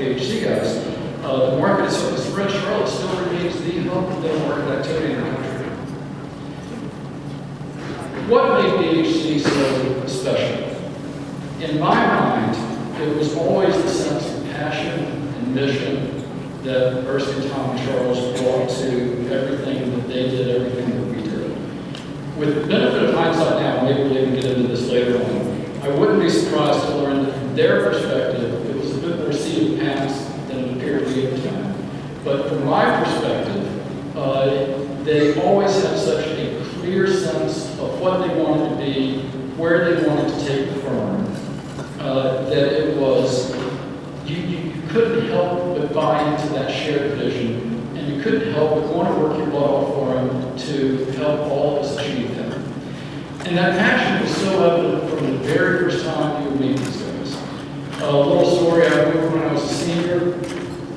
ACG guys, the market is certainly spread. Charlotte still remains the hub of market activity in the country. What made ACG so special? In my mind, it was always the sense of passion and mission that Erskine, Tom, and Charles brought to everything that they did, everything that we did. With the benefit of hindsight now, maybe we'll even get into this later on, I wouldn't be surprised to learn that from their perspective, it was a bit more sea of the past than it appeared to be at the time. But from my perspective, they always had such a clear sense of what they wanted to be, where they wanted to take the firm, that it was, you couldn't help but buy into that shared vision, and you couldn't help but want to work your butt off for them to help all of us achieve that. And that passion was so evident from the very first time you would meet these guys. A little story, I remember when I was a senior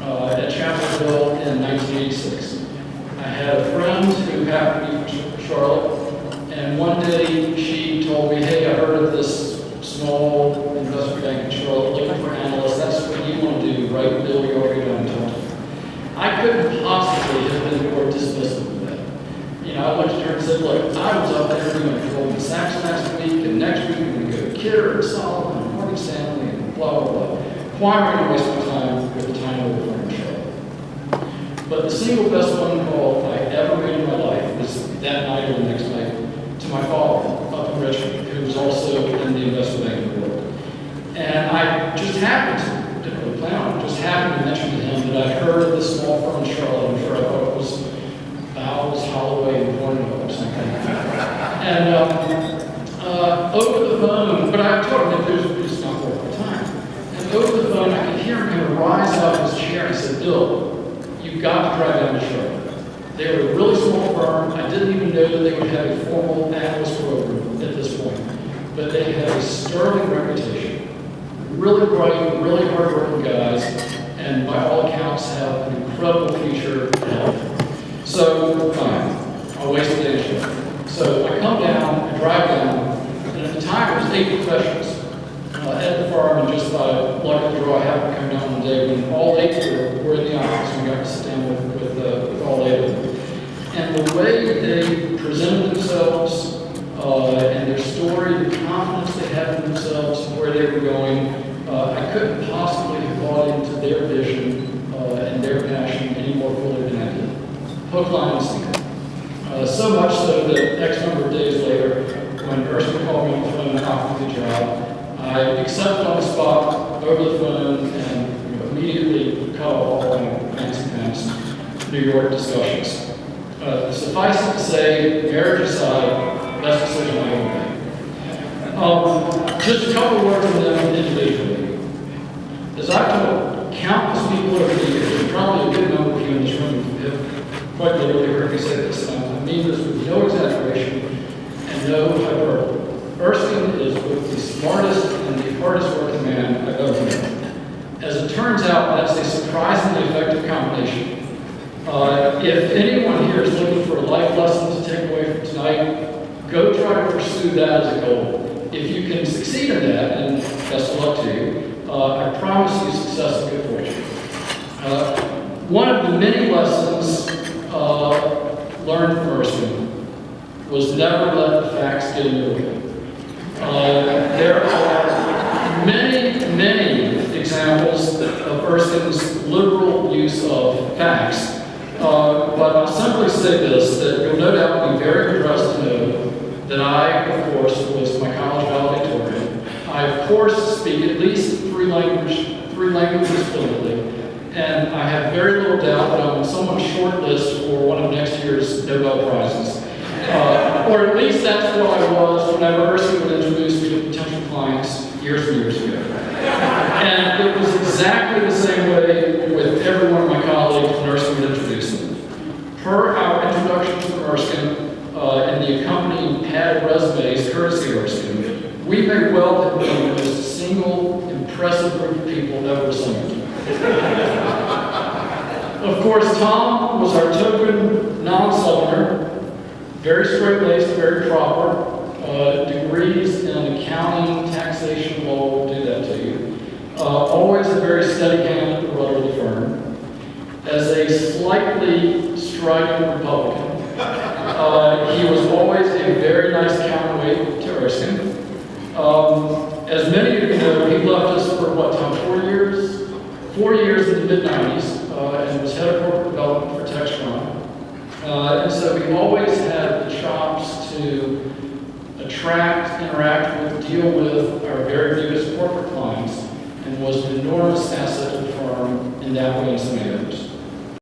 at Chapel Hill in 1986. I had a friend who happened to be from Charlotte, and one day she told me, hey, I heard of this small investment bank in Charlotte looking for analysts. That's what you want to do, right? Bill, you already know what I couldn't possibly have been more dismissive of that. You know, I looked at her and said, look, I was up there doing Goldman Sachs last week, and next week we're going to go to Kidder and Solomon and Morgan Stanley and blah, blah, blah. Why am I going to waste my time with the time over there in Charlotte? But the single best phone call I ever made in my life was that night or the next night to my father up in Richmond, who was also in the investment banking world. And I just happened to, didn't really plan on it, just happened to mention to him that I heard of this small firm in Charlotte. I'm sure I thought it was Bowles, Holloway, and Cornwall or something. And over the phone, but I told him that there's not worth my time. And over the phone, I could hear him kind of rise out of his chair and said, Bill, you've got to drive down to Charlotte. They were a really small firm. I didn't even know that they would have a formal analyst program at this point. But they had a sterling reputation. Really bright, really hardworking guys, and by all accounts have an incredible future ahead. So, fine. I'll waste a day show. So I come down, I drive down, and at the time it was 8 professionals at the firm, and just by luck of the draw, I happened to come down one day when all 8 were in the office, and we got to sit down with all 8 of them. And the way they presented themselves, and their story, the confidence they had in themselves, where they were going, I couldn't possibly have bought into their vision and their passion any more fully than I did. Hook, line, and sinker. So much so that X number of days later, when Erskine called me on the phone and offered me the job, I accepted on the spot, over the phone, and immediately cut off all my fancy pants New York discussions. Suffice it to say, marriage aside, best decision I ever made. Just a couple words on them individually. As I've told countless people over the years, and probably a good number of you in this room have quite literally heard me say this, and I mean this with no exaggeration and no hyperbole. Erskine is both the smartest and the hardest working man I've ever known. As it turns out, that's a surprisingly effective combination. If anyone here is looking for a life lesson to take away from tonight, go try to pursue that as a goal. If you can succeed in that, and best of luck to you, I promise you success and good fortune. One of the many lessons learned from Erskine was never let the facts get in your way. There are many examples of Erskine's liberal use of facts. But I'll simply say this, that you'll no doubt be very impressed to know that I, of course, was my college valedictorian. I, of course, speak at least three languages fluently, and I have very little doubt that I'm on someone's short list for one of next year's Nobel Prizes. Or at least that's what I was whenever Erskine would introduce me to potential clients years and years ago. And it was exactly the same way with every one of my colleagues when Erskine would introduce them. Per our introduction to Erskine and the accompanying pad of resumes courtesy of Erskine, we may well have been the most single, impressive group of people ever assembled. Of course, Tom was our token non-Southerner, very straight-laced, very proper, degrees in accounting, taxation, law will do that to you. Always a very steady hand at the a slightly strident Republican. He was always a very nice counterweight to Erskine. As many of you know, he left us for what, Tom, 4 years? 4 years in the mid-90s, and was head of corporate development for Textron. And so he always had the chops to attract, interact with, deal with our very biggest corporate clients, and was an enormous asset to the firm in that way and so many others.